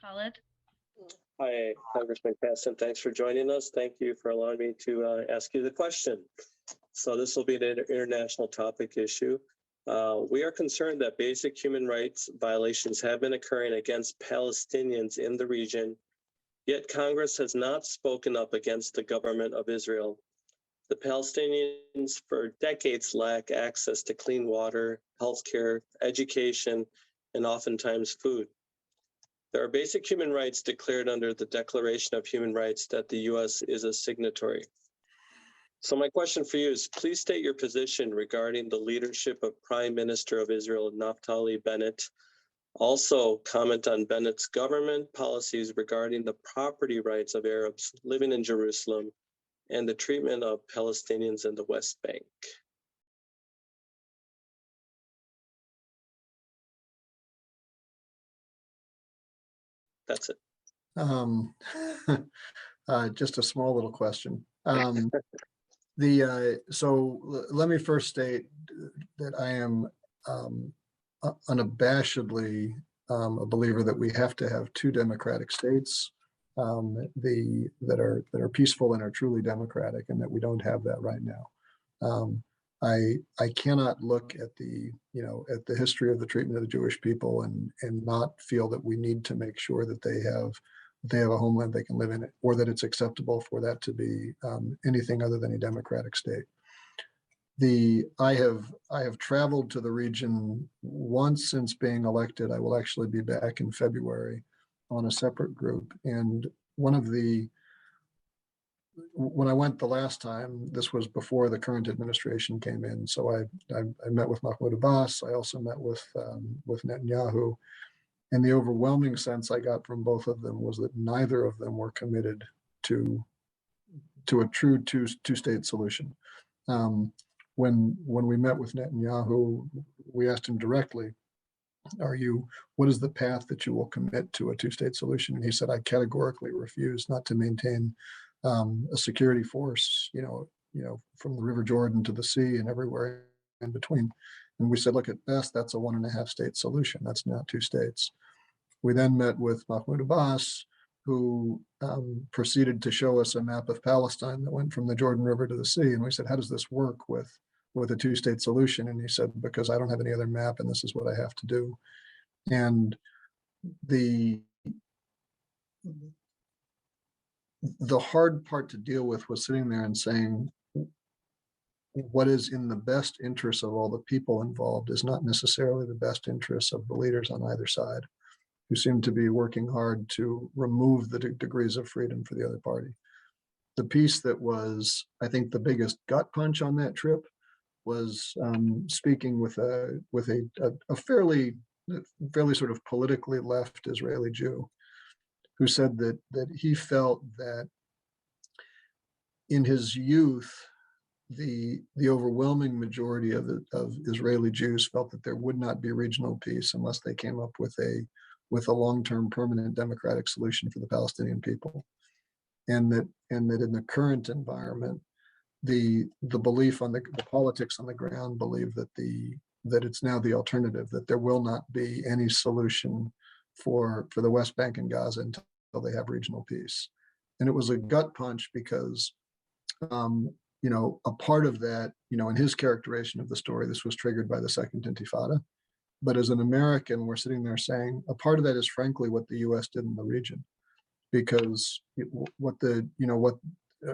Khalid. Hi, Congressman Casten. Thanks for joining us. Thank you for allowing me to ask you the question. So this will be an international topic issue. We are concerned that basic human rights violations have been occurring against Palestinians in the region, yet Congress has not spoken up against the government of Israel. The Palestinians for decades lack access to clean water, healthcare, education, and oftentimes food. There are basic human rights declared under the Declaration of Human Rights that the U.S. is a signatory. So my question for you is, please state your position regarding the leadership of Prime Minister of Israel, Naftali Bennett. Also comment on Bennett's government policies regarding the property rights of Arabs living in Jerusalem and the treatment of Palestinians in the West Bank. That's it. Just a small little question. So let me first state that I am unabashedly a believer that we have to have two democratic states that are peaceful and are truly democratic, and that we don't have that right now. I cannot look at the history of the treatment of the Jewish people and not feel that we need to make sure that they have a homeland they can live in, or that it's acceptable for that to be anything other than a democratic state. I have traveled to the region once since being elected. I will actually be back in February on a separate group. And when I went the last time, this was before the current administration came in. So I met with Mahmoud Abbas. I also met with Netanyahu. And the overwhelming sense I got from both of them was that neither of them were committed to a true two-state solution. When we met with Netanyahu, we asked him directly, what is the path that you will commit to a two-state solution? And he said, I categorically refuse not to maintain a security force, from the River Jordan to the sea and everywhere in between. And we said, look, at best, that's a 1.5 state solution. That's not two states. We then met with Mahmoud Abbas, who proceeded to show us a map of Palestine that went from the Jordan River to the sea. And we said, how does this work with a two-state solution? And he said, because I don't have any other map and this is what I have to do. And the hard part to deal with was sitting there and saying, what is in the best interest of all the people involved is not necessarily the best interest of the leaders on either side, who seem to be working hard to remove the degrees of freedom for the other party. The piece that was, I think, the biggest gut punch on that trip was speaking with a fairly sort of politically left Israeli Jew, who said that he felt that in his youth, the overwhelming majority of Israeli Jews felt that there would not be regional peace unless they came up with a long-term permanent democratic solution for the Palestinian people, and that in the current environment, the belief on the politics on the ground believe that it's now the alternative, that there will not be any solution for the West Bank and Gaza until they have regional peace. And it was a gut punch because a part of that, in his characterization of the story, this was triggered by the Second Intifada. But as an American, we're sitting there saying a part of that is frankly what the U.S. did in the region, because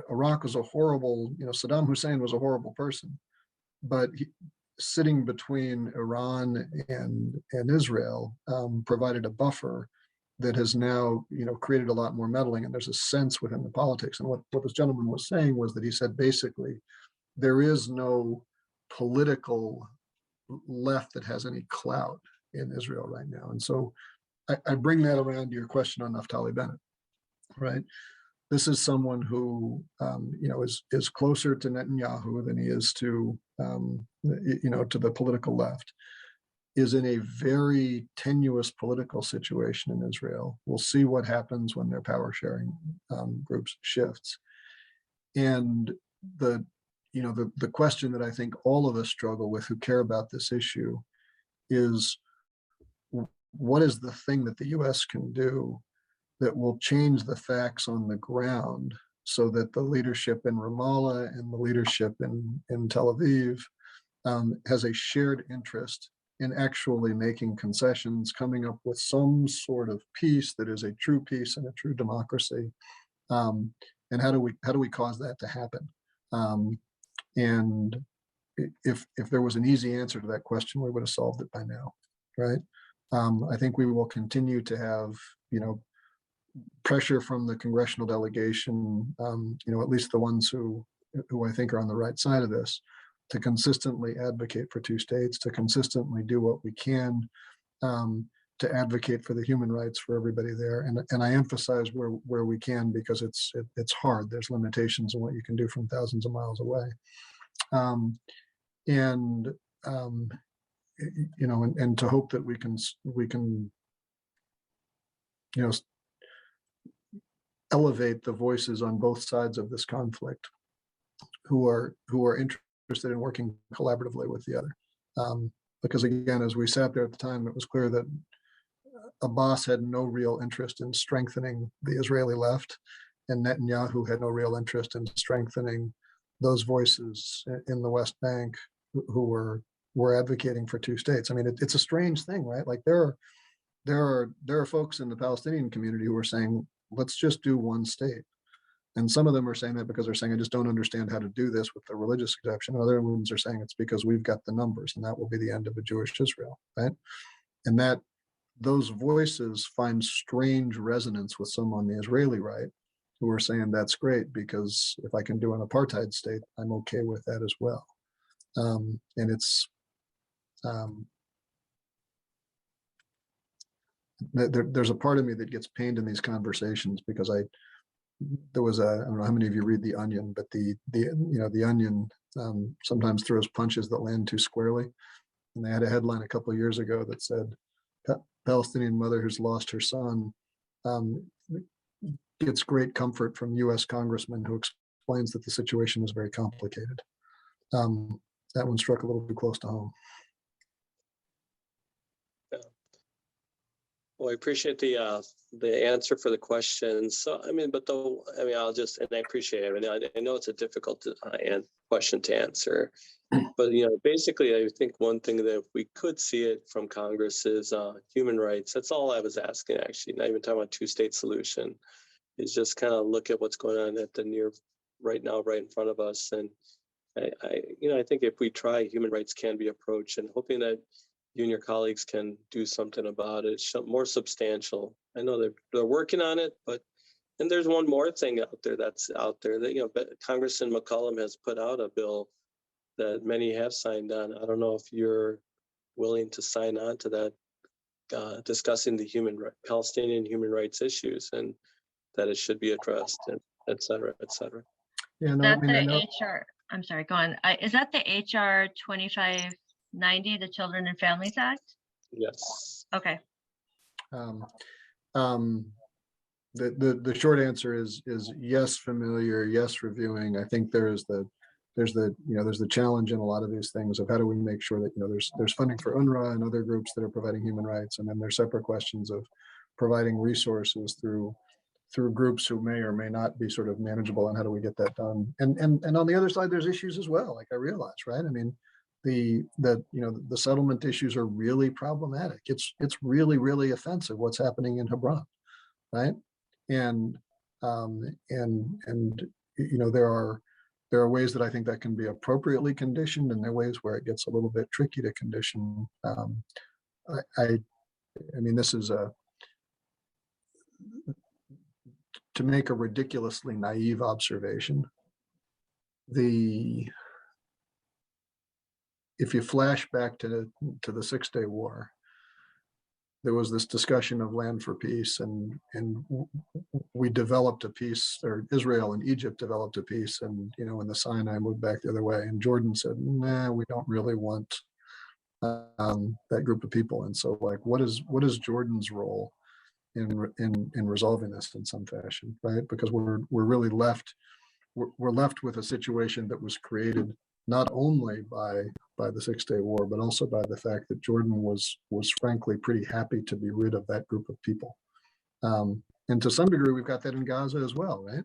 Iraq was a horrible, Saddam Hussein was a horrible person, but sitting between Iran and Israel provided a buffer that has now, created a lot more meddling, and there's a sense within the politics. And what this gentleman was saying was that he said, basically, there is no political left that has any clout in Israel right now. And so I bring that around to your question on Naftali Bennett, right? This is someone who, is closer to Netanyahu than he is to the political left, is in a very tenuous political situation in Israel. We'll see what happens when their power sharing groups shifts. And the question that I think all of us struggle with who care about this issue is, what is the thing that the US can do that will change the facts on the ground so that the leadership in Ramallah and the leadership in Tel Aviv has a shared interest in actually making concessions, coming up with some sort of peace that is a true peace and a true democracy. And how do we cause that to happen? And if there was an easy answer to that question, we would have solved it by now, right? I think we will continue to have, pressure from the congressional delegation, at least the ones who I think are on the right side of this, to consistently advocate for two states, to consistently do what we can to advocate for the human rights for everybody there. And I emphasize where we can, because it's hard. There's limitations on what you can do from thousands of miles away. And to hope that we can elevate the voices on both sides of this conflict who are interested in working collaboratively with the other. Because again, as we sat there at the time, it was clear that Abbas had no real interest in strengthening the Israeli left, and Netanyahu had no real interest in strengthening those voices in the West Bank who were advocating for two states. I mean, it's a strange thing, right? Like there are folks in the Palestinian community who are saying, let's just do one state. And some of them are saying that because they're saying, I just don't understand how to do this with the religious exception. Other ones are saying it's because we've got the numbers and that will be the end of a Jewish Israel, right? And that those voices find strange resonance with some on the Israeli right who are saying that's great because if I can do an apartheid state, I'm okay with that as well. And it's, there's a part of me that gets pained in these conversations because there was I don't know how many of you read The Onion, but the Onion sometimes throws punches that land too squarely. And they had a headline a couple of years ago that said, Palestinian mother who's lost her son gets great comfort from US congressman who explains that the situation is very complicated. That one struck a little too close to home. Well, I appreciate the answer for the question. So, I mean, and I appreciate it. I mean, I know it's a difficult question to answer, but, basically, I think one thing that if we could see it from Congress is human rights. That's all I was asking, actually, not even talking about two-state solution, is just kind of look at what's going on at right now, right in front of us. And I think if we try, human rights can be approached, and hoping that you and your colleagues can do something about it, more substantial. I know they're working on it, and there's one more thing that's out there that, Congressman McCollum has put out a bill that many have signed on. I don't know if you're willing to sign on to that, discussing the Palestinian human rights issues and that it should be addressed, and et cetera, et cetera. Yeah, no, That I mean, the HR, I'm sorry, go on. Is that the HR 2590, the Children and Families Act? Yes. Okay. The short answer is yes, familiar, yes, reviewing. I think there's the challenge in a lot of these things of how do we make sure that there's funding for UNRWA and other groups that are providing human rights, and then there's separate questions of providing resources through groups who may or may not be sort of manageable, and how do we get that done? And on the other side, there's issues as well. Like I realize, right? I mean, the settlement issues are really problematic. It's really, really offensive what's happening in Hebron, right? And there are ways that I think that can be appropriately conditioned, and there are ways where it gets a little bit tricky to condition. I mean, this is to make a ridiculously naive observation. If you flash back to the 6-Day War, there was this discussion of land for peace, and we developed a peace, or Israel and Egypt developed a peace, and when the Sinai moved back the other way, and Jordan said, nah, we don't really want that group of people. And so, like, what is Jordan's role in resolving this in some fashion, right? Because we're really left we're left with a situation that was created not only by the 6-Day War, but also by the fact that Jordan was frankly pretty happy to be rid of that group of people. And to some degree, we've got that in Gaza as well, right?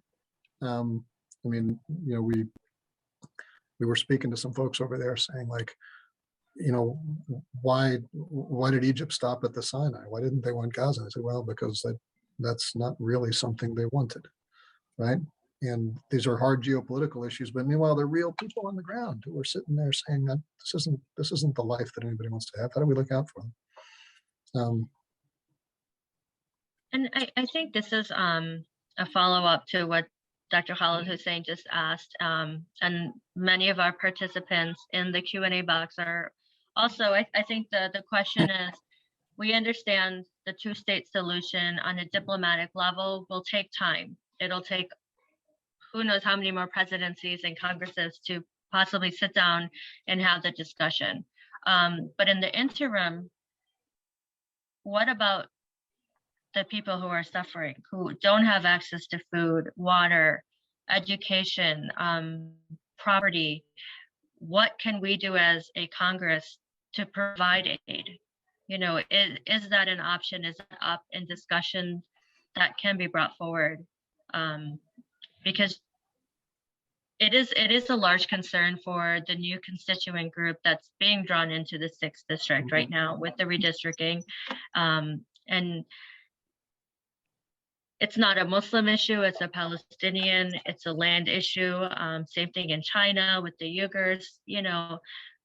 I mean, you know, we were speaking to some folks over there saying, like, you know, why did Egypt stop at the Sinai? Why didn't they want Gaza? I said, well, because that's not really something they wanted, right? And these are hard geopolitical issues, but meanwhile, they're real people on the ground who are sitting there saying that this isn't the life that anybody wants to have. How do we look out for them? And I think this is a follow-up to what Dr. Khalid Hussein just asked, and many of our participants in the Q&A box are also, I think the question is, we understand the two-state solution on a diplomatic level will take time. It'll take who knows how many more presidencies and Congresses to possibly sit down and have the discussion. But in the interim, what about the people who are suffering, who don't have access to food, water, education, property? What can we do as a Congress to provide aid? You know, is that an option? Is that up in discussion that can be brought forward? Because it is a large concern for the new constituent group that's being drawn into the 6th district right now with the redistricting. And it's not a Muslim issue, it's a Palestinian, it's a land issue. Same thing in China with the Uyghurs. You know,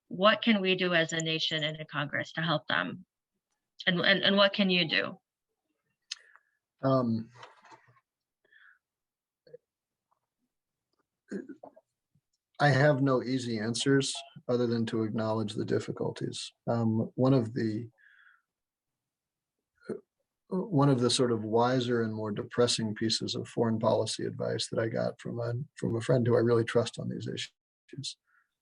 what can we do as a nation and a Congress to help them? And what can you do? I have no easy answers other than to acknowledge the difficulties. One of the sort of wiser and more depressing pieces of foreign policy advice that I got from a friend who I really trust on these issues,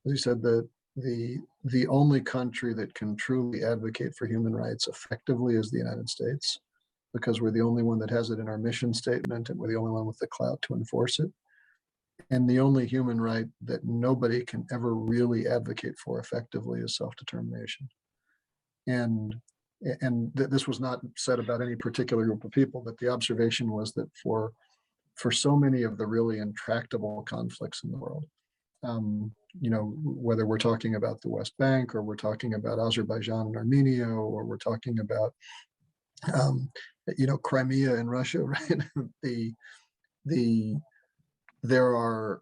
he said that the only country that can truly advocate for human rights effectively is the United States, because we're the only one that has it in our mission statement, and we're the only one with the clout to enforce it. And the only human right that nobody can ever really advocate for effectively is self-determination. And this was not said about any particular group of people, but the observation was that for so many of the really intractable conflicts in the world, you know, whether we're talking about the West Bank, or we're talking about Azerbaijan and Armenia, or we're talking about, you know, Crimea in Russia, right? There are,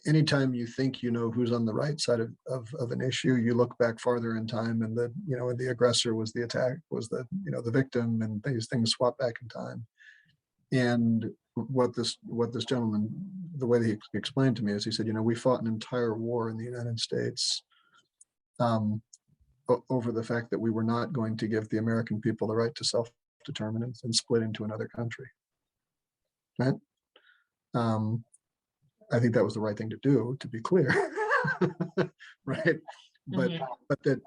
anytime you think you know who's on the right side of an issue, you look back farther in time, and the aggressor was the attack, was the victim, and these things swap back in time. And what this gentleman, the way that he explained to me, is he said, you know, we fought an entire war in the United States over the fact that we were not going to give the American people the right to self-determine and split into another country. Right? I think that was the right thing to do, to be clear, right? But that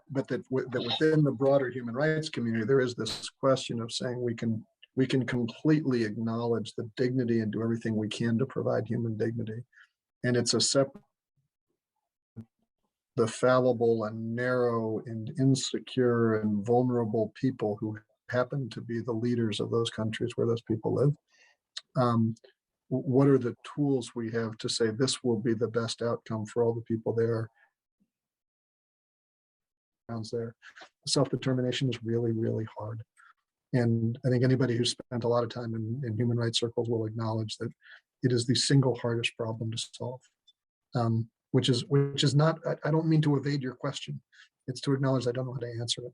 within the broader human rights community, there is this question of saying we can completely acknowledge the dignity and do everything we can to provide human dignity, and it's a separate, the fallible and narrow and insecure and vulnerable people who happen to be the leaders of those countries where those people live. What are the tools we have to say this will be the best outcome for all the people there? Self-determination is really, really hard. And I think anybody who's spent a lot of time in human rights circles will acknowledge that it is the single hardest problem to solve, which is not, I don't mean to evade your question. It's to acknowledge I don't know how to answer it.